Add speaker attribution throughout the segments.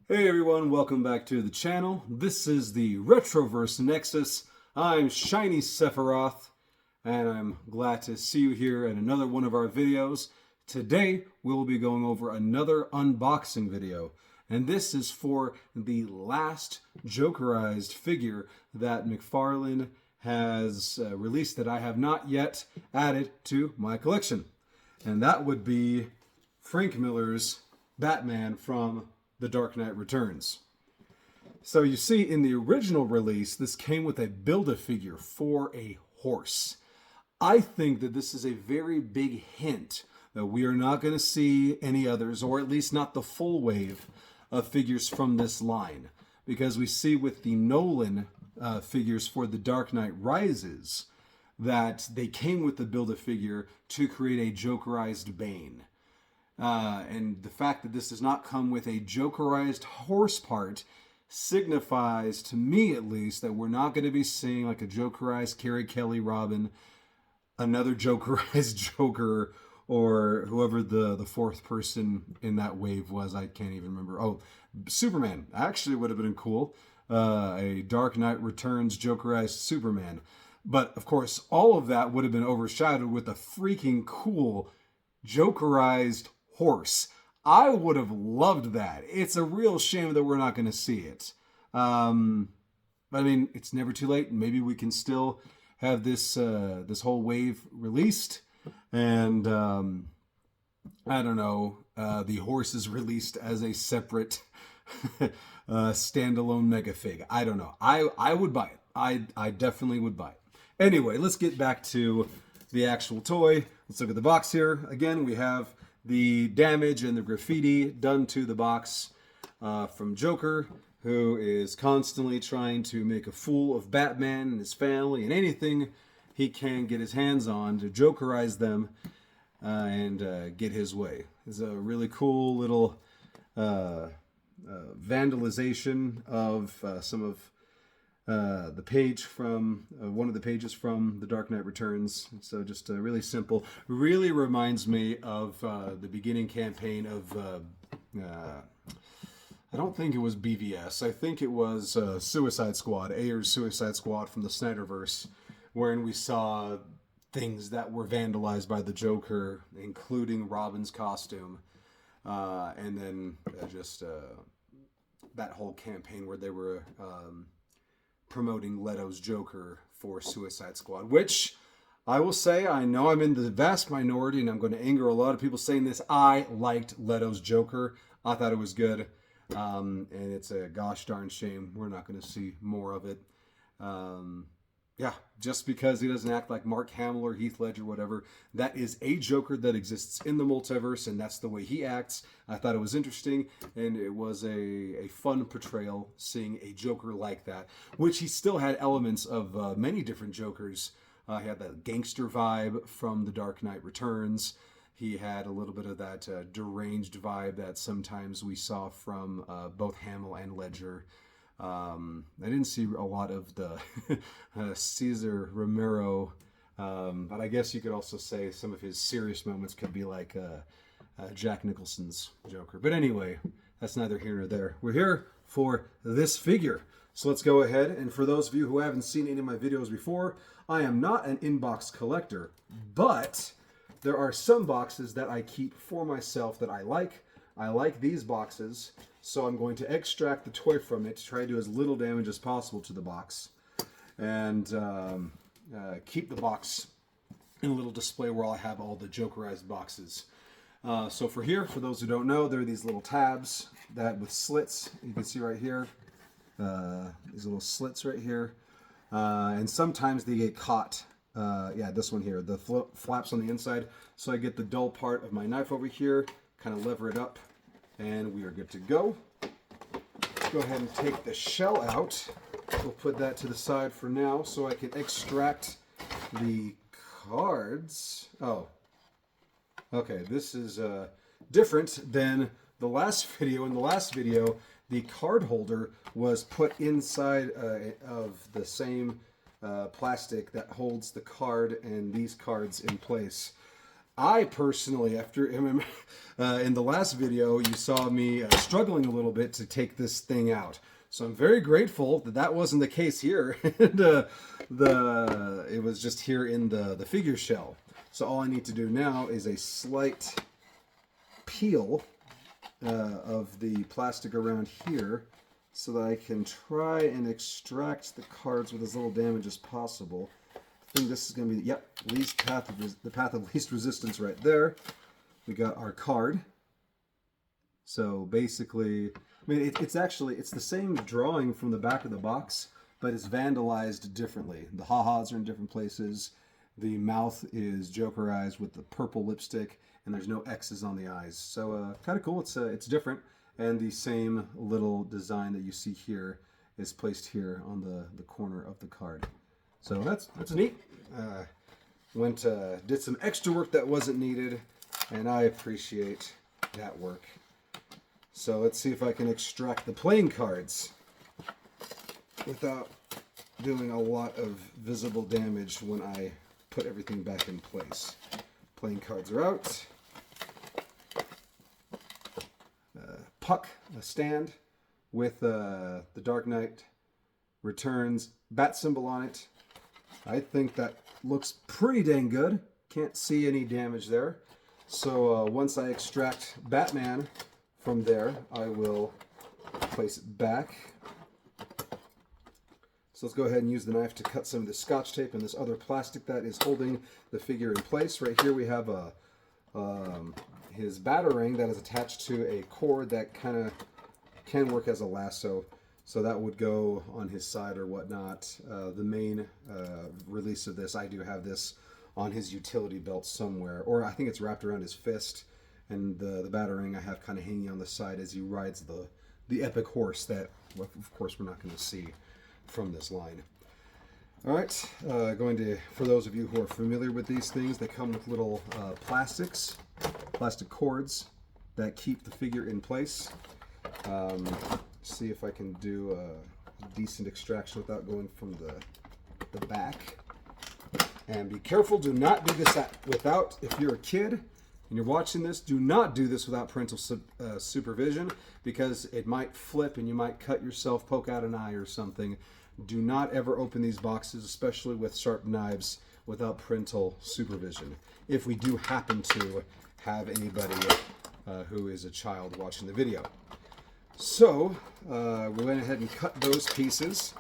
Speaker 1: Hey everyone, welcome back to the channel. This is the Retroverse Nexus. I'm Shiny Sephiroth, and I'm glad to see you here in another one of our videos. Today, we'll be going over another unboxing video, and this is for the last Jokerized figure that McFarlane has released that I have not yet added to my collection. And that would be Frank Miller's Batman from The Dark Knight Returns. So you see, in the original release, this came with a Build-A-Figure for a horse. I think that this is a very big hint that we are not going to see any others, or at least not the full wave of figures from this line. Because we see with the Nolan figures for The Dark Knight Rises that they came with the Build-A-Figure to create a Jokerized Bane. And the fact that this does not come with a Jokerized horse part signifies, to me at least, that we're not going to be seeing like a Jokerized Carrie Kelly Robin, another Jokerized Joker, or whoever the fourth person in that wave was. I can't even remember. Oh, Superman. Actually would have been cool. A Dark Knight Returns Jokerized Superman. But, of course, all of that would have been overshadowed with a freaking cool Jokerized horse. I would have loved that. It's a real shame that we're not going to see it. But I mean, it's never too late. Maybe we can still have this this whole wave released, and I don't know. The horse is released as a separate standalone mega fig. I don't know. I would buy it. I definitely would buy it. Anyway, let's get back to the actual toy. Let's look at the box here. Again, we have the damage and the graffiti done to the box from Joker, who is constantly trying to make a fool of Batman and his family and anything he can get his hands on to Jokerize them and get his way. It's a really cool little vandalization of some of the page from one of the pages from The Dark Knight Returns. So just really simple. Really reminds me of the beginning campaign of I don't think it was BVS. I think it was Suicide Squad, Ayer's Suicide Squad from the Snyderverse, wherein we saw things that were vandalized by the Joker, including Robin's costume, and then just that whole campaign where they were promoting Leto's Joker for Suicide Squad, which I will say, I know I'm in the vast minority and I'm going to anger a lot of people saying this. I liked Leto's Joker. I thought it was good. And it's a gosh darn shame we're not going to see more of it. Yeah, just because he doesn't act like Mark Hamill or Heath Ledger, whatever. That is a Joker that exists in the multiverse, and that's the way he acts. I thought it was interesting, and it was a fun portrayal, seeing a Joker like that, which he still had elements of many different Jokers. He had that gangster vibe from The Dark Knight Returns. He had a little bit of that deranged vibe that sometimes we saw from both Hamill and Ledger. I didn't see a lot of the Cesar Romero, but I guess you could also say some of his serious moments could be like Jack Nicholson's Joker. But anyway, that's neither here nor there. We're here for this figure. So let's go ahead. And for those of you who haven't seen any of my videos before, I am not an inbox collector, but there are some boxes that I keep for myself that I like. I like these boxes, so I'm going to extract the toy from it to try to do as little damage as possible to the box, and keep the box in a little display where I'll have all the Jokerized boxes. So for here, for those who don't know, there are these little tabs that with slits. You can see right here, these little slits right here, and sometimes they get caught. Yeah, this one here, the flaps on the inside. So I get the dull part of my knife over here, kind of lever it up, and we are good to go. Let's go ahead and take the shell out. We'll put that to the side for now so I can extract the cards. Oh, Okay, this is different than the last video. In the last video, the card holder was put inside of the same plastic that holds the card and these cards in place. I personally, in the last video, you saw me struggling a little bit to take this thing out. So I'm very grateful that that wasn't the case here. And, it was just here in the figure shell. So all I need to do now is a slight peel of the plastic around here so that I can try and extract the cards with as little damage as possible. I think this is going to be, yep, the path of least resistance right there. We got our card. So basically, I mean, it's the same drawing from the back of the box, but it's vandalized differently. The ha-has are in different places. The mouth is Jokerized with the purple lipstick, and there's no X's on the eyes. So kind of cool. It's different, and the same little design that you see here is placed here on the corner of the card. So that's neat. Did some extra work that wasn't needed, and I appreciate that work. So let's see if I can extract the playing cards without doing a lot of visible damage when I put everything back in place. Playing cards are out. Puck, a stand with the Dark Knight Returns bat symbol on it. I think that looks pretty dang good. Can't see any damage there. So once I extract Batman from there, I will place it back. So let's go ahead and use the knife to cut some of the scotch tape and this other plastic that is holding the figure in place. Right here we have his batarang that is attached to a cord that kind of can work as a lasso. So that would go on his side or whatnot. The main release of this, I do have this on his utility belt somewhere, or I think it's wrapped around his fist. And the batarang I have kind of hanging on the side as he rides the epic horse that, well, of course, we're not going to see from this line. All right, for those of you who are familiar with these things, they come with little plastic cords that keep the figure in place. See if I can do a decent extraction without going from the back. And be careful, do not do this if you're a kid and you're watching this, do not do this without parental supervision, because it might flip and you might cut yourself, poke out an eye or something. Do not ever open these boxes, especially with sharp knives, without parental supervision. If we do happen to have anybody who is a child watching the video. So we went ahead and cut those pieces.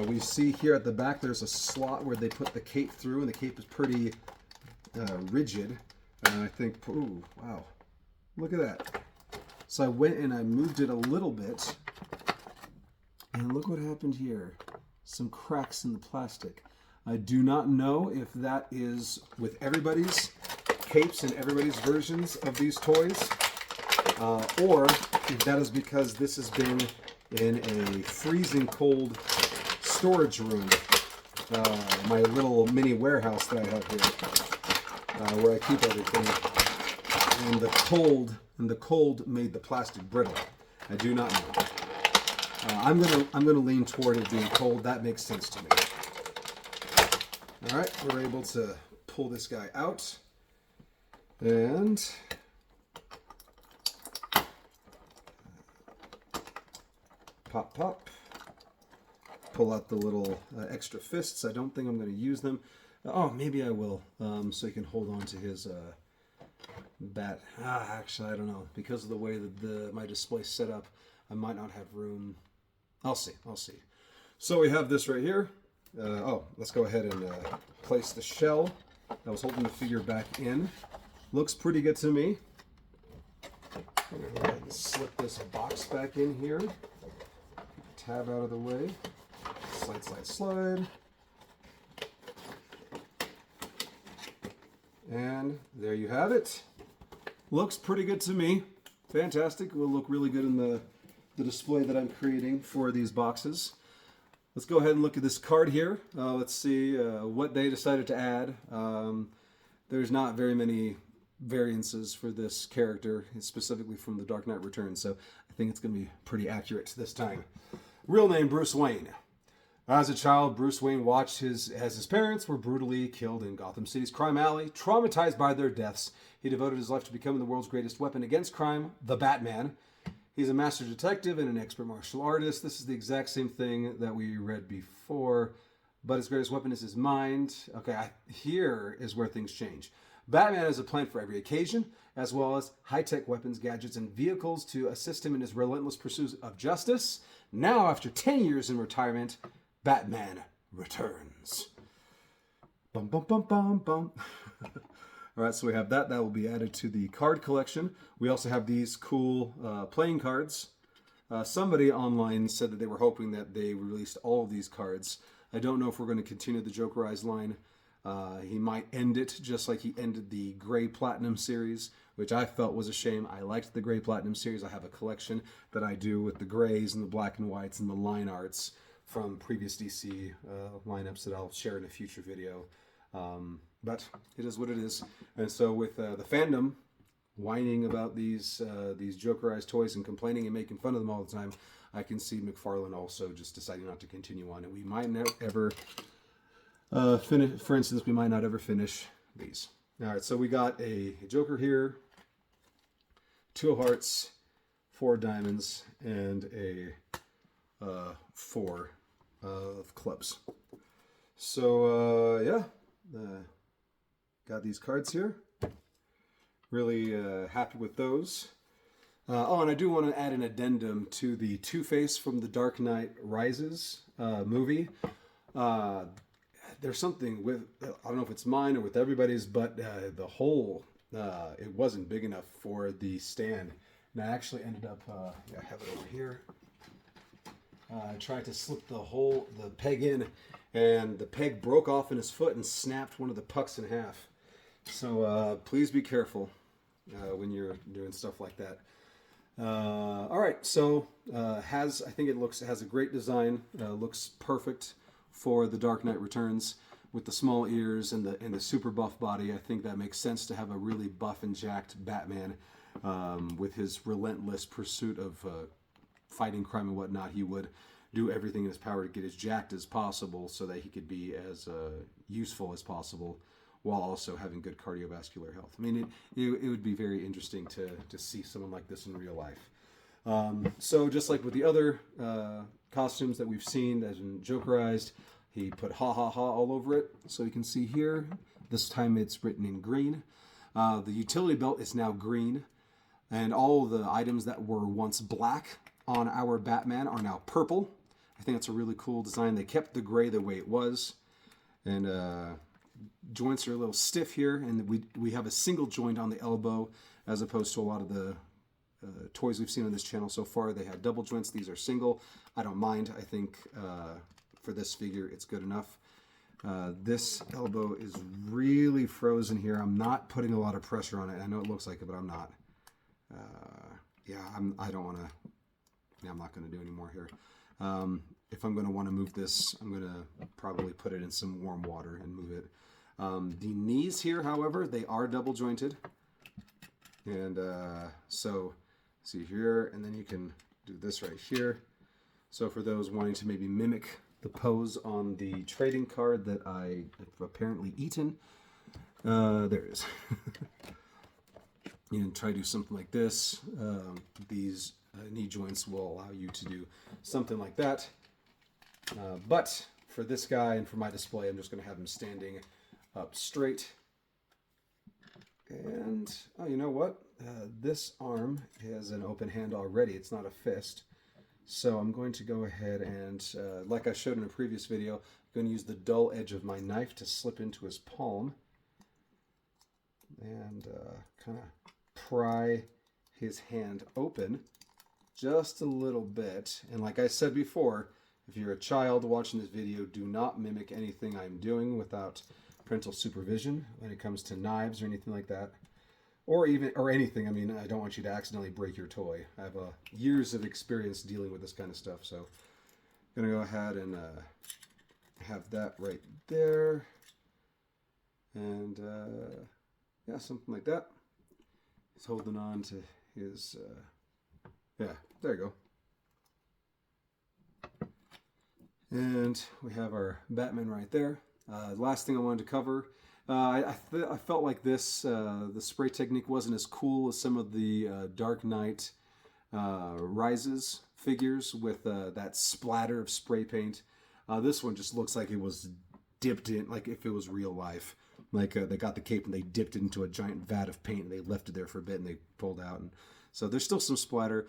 Speaker 1: We see here at the back there's a slot where they put the cape through, and the cape is pretty rigid. And I think, ooh, wow, look at that. So I went and I moved it a little bit, and look what happened here. Some cracks in the plastic. I do not know if that is with everybody's capes and everybody's versions of these toys, or if that is because this has been in a freezing cold storage room, my little mini warehouse that I have here, where I keep everything, and the cold made the plastic brittle. I do not know. I'm gonna lean toward it being cold. That makes sense to me. All right, we're able to pull this guy out, and pop. Pull out the little extra fists. I don't think I'm going to use them. Oh, maybe I will, so he can hold on to his bat. Actually, I don't know. Because of the way that my display's set up, I might not have room. I'll see. So we have this right here. Let's go ahead and place the shell that was holding the figure back in. Looks pretty good to me. I'm going to go ahead and slip this box back in here. Tab out of the way. Slide. And there you have it. Looks pretty good to me. Fantastic. Will look really good in the display that I'm creating for these boxes. Let's go ahead and look at this card here. Let's see what they decided to add. There's not very many variances for this character, specifically from The Dark Knight Returns, so I think it's going to be pretty accurate this time. Real name, Bruce Wayne. As a child, Bruce Wayne watched as his parents were brutally killed in Gotham City's crime alley. Traumatized by their deaths, he devoted his life to becoming the world's greatest weapon against crime, the Batman. He's a master detective and an expert martial artist. This is the exact same thing that we read before, but his greatest weapon is his mind. Okay, here is where things change. Batman has a plan for every occasion, as well as high-tech weapons, gadgets, and vehicles to assist him in his relentless pursuit of justice. Now, after 10 years in retirement, Batman returns. Bum, bum, bum, bum, bum. All right, so we have that. That will be added to the card collection. We also have these cool playing cards. Somebody online said that they were hoping that they released all of these cards. I don't know if we're going to continue the Jokerized line. He might end it just like he ended the Gray Platinum series, which I felt was a shame. I liked the Gray Platinum series. I have a collection that I do with the grays and the black and whites and the line arts from previous DC lineups that I'll share in a future video. But it is what it is. And so with the fandom whining about these Jokerized toys and complaining and making fun of them all the time, I can see McFarlane also just deciding not to continue on. And we might not ever finish, for instance, we might not ever finish these. All right, so we got a Joker here, 2 of hearts, 4 diamonds, and a 4 of clubs. So, yeah. Got these cards here. Really happy with those. Oh, and I do want to add an addendum to the Two-Face from the Dark Knight Rises movie. There's something with, I don't know if it's mine or with everybody's, but the hole, it wasn't big enough for the stand. And I actually ended up, I have it over here. I tried to slip the peg in, and the peg broke off in his foot and snapped one of the pucks in half. So please be careful when you're doing stuff like that. All right, so I think it has a great design. Looks perfect for The Dark Knight Returns with the small ears and the super buff body. I think that makes sense to have a really buff and jacked Batman with his relentless pursuit of fighting crime and whatnot. He would do everything in his power to get as jacked as possible so that he could be as useful as possible while also having good cardiovascular health. I mean, it would be very interesting to see someone like this in real life. So just like with the other costumes that we've seen, as in Jokerized, he put ha ha ha all over it. So you can see here, this time it's written in green. The utility belt is now green. And all of the items that were once black on our Batman are now purple. I think that's a really cool design. They kept the gray the way it was. And joints are a little stiff here. And we have a single joint on the elbow as opposed to a lot of the toys we've seen on this channel so far. They had double joints. These are single. I don't mind. I think for this figure it's good enough. This elbow is really frozen here. I'm not putting a lot of pressure on it. I know it looks like it, but I'm not. I don't want to. I'm not going to do any more here. If I'm going to want to move this, I'm going to probably put it in some warm water and move it. The knees here, however, they are double jointed. And so, see here, and then you can do this right here. So for those wanting to maybe mimic the pose on the trading card that I have apparently eaten, there it is. You can try to do something like this. These knee joints will allow you to do something like that. But for this guy and for my display, I'm just going to have him standing up straight. And, oh, you know what? This arm has an open hand already. It's not a fist. So I'm going to go ahead and, like I showed in a previous video, I'm going to use the dull edge of my knife to slip into his palm. And kind of pry his hand open just a little bit. And like I said before, if you're a child watching this video, do not mimic anything I'm doing without parental supervision when it comes to knives or anything like that. Or anything. I mean, I don't want you to accidentally break your toy. I have years of experience dealing with this kind of stuff. So I'm going to go ahead and have that right there. And yeah, something like that. He's holding on to his, yeah, there you go. And we have our Batman right there. Last thing I wanted to cover, I felt like this, the spray technique wasn't as cool as some of the Dark Knight Rises figures with that splatter of spray paint. This one just looks like it was dipped in, like if it was real life. Like they got the cape and they dipped it into a giant vat of paint and they left it there for a bit and they pulled out. And so there's still some splatter.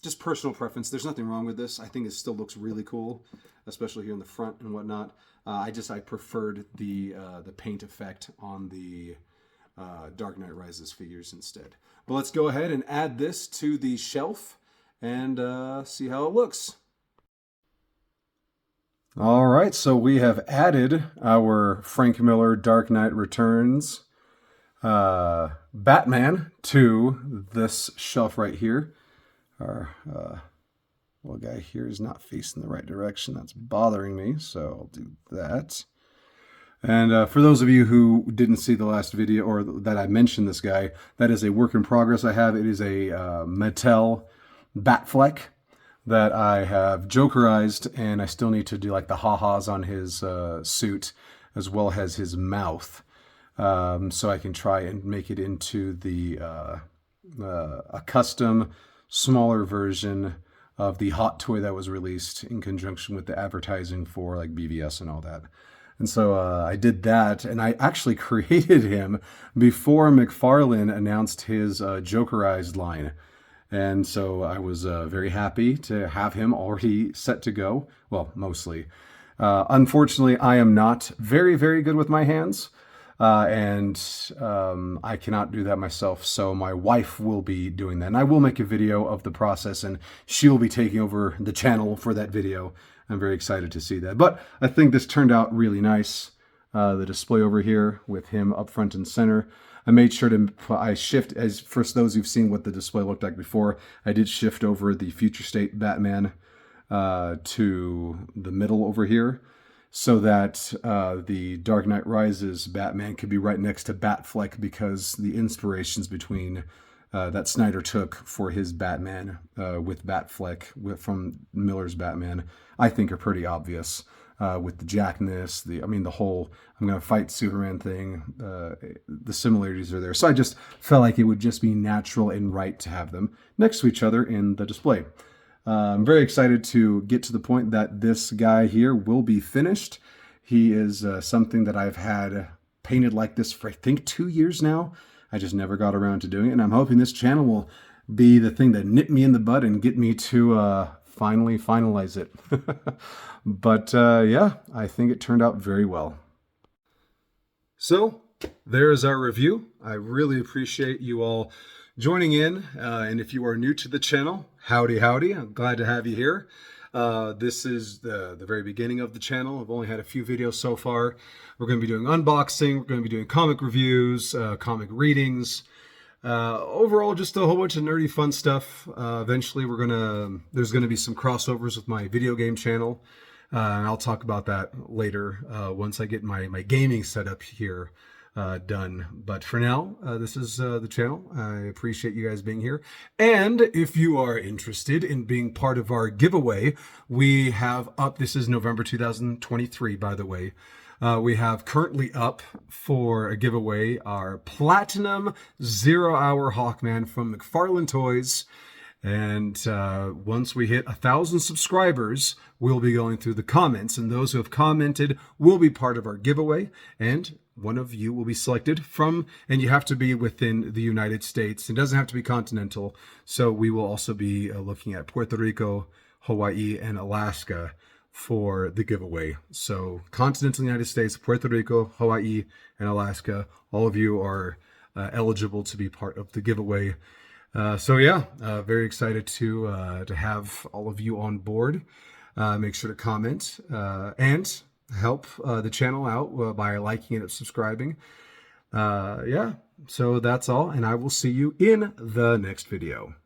Speaker 1: Just personal preference. There's nothing wrong with this. I think it still looks really cool, especially here in the front and whatnot. I preferred the paint effect on the Dark Knight Rises figures instead. But let's go ahead and add this to the shelf and see how it looks. All right, so we have added our Frank Miller Dark Knight Returns Batman to this shelf right here. Our little guy here is not facing the right direction. That's bothering me, so I'll do that. And for those of you who didn't see the last video, or that I mentioned this guy, that is a work in progress I have. It is a Mattel Batfleck that I have Jokerized, and I still need to do like the ha-has on his suit, as well as his mouth, so I can try and make it into the a custom, smaller version of the Hot Toy that was released in conjunction with the advertising for like BVS and all that. And so I did that, and I actually created him before McFarlane announced his Jokerized line. And so I was very happy to have him already set to go. Well, mostly. Unfortunately, I am not very, very good with my hands. And I cannot do that myself. So my wife will be doing that. And I will make a video of the process, and she'll be taking over the channel for that video. I'm very excited to see that. But I think this turned out really nice. The display over here with him up front and center. I made sure I shift, as for those who've seen what the display looked like before, I did shift over the Future State Batman to the middle over here, so that the Dark Knight Rises Batman could be right next to Batfleck, because the inspirations between that Snyder took for his Batman with Batfleck from Miller's Batman, I think are pretty obvious. With the jackness, the whole I'm gonna fight Superman thing, the similarities are there. So I just felt like it would just be natural and right to have them next to each other in the display. I'm very excited to get to the point that this guy here will be finished. He is something that I've had painted like this for I think 2 years now. I just never got around to doing it, and I'm hoping this channel will be the thing that nip me in the bud and get me to finally finalize it. But yeah, I think it turned out very well. So there is our review. I really appreciate you all joining in. And if you are new to the channel, howdy, howdy. I'm glad to have you here. This is the very beginning of the channel. I've only had a few videos so far. We're going to be doing unboxing. We're going to be doing comic reviews, comic readings. Overall, just a whole bunch of nerdy fun stuff. Eventually, there's gonna be some crossovers with my video game channel, and I'll talk about that later once I get my gaming setup here done. But for now, this is the channel. I appreciate you guys being here. And if you are interested in being part of our giveaway, we have up. This is November 2023, by the way. We have currently up for a giveaway our Platinum 0 Hour Hawkman from McFarlane Toys. And once we hit 1,000 subscribers, we'll be going through the comments. And those who have commented will be part of our giveaway. And one of you will be selected from, and you have to be within the United States. It doesn't have to be continental. So we will also be looking at Puerto Rico, Hawaii, and Alaska for the giveaway. So continental United States, Puerto Rico, Hawaii, and Alaska, all of you are eligible to be part of the giveaway. So yeah, very excited to have all of you on board. Make sure to comment and help the channel out by liking and subscribing. Yeah, so that's all, and I will see you in the next video.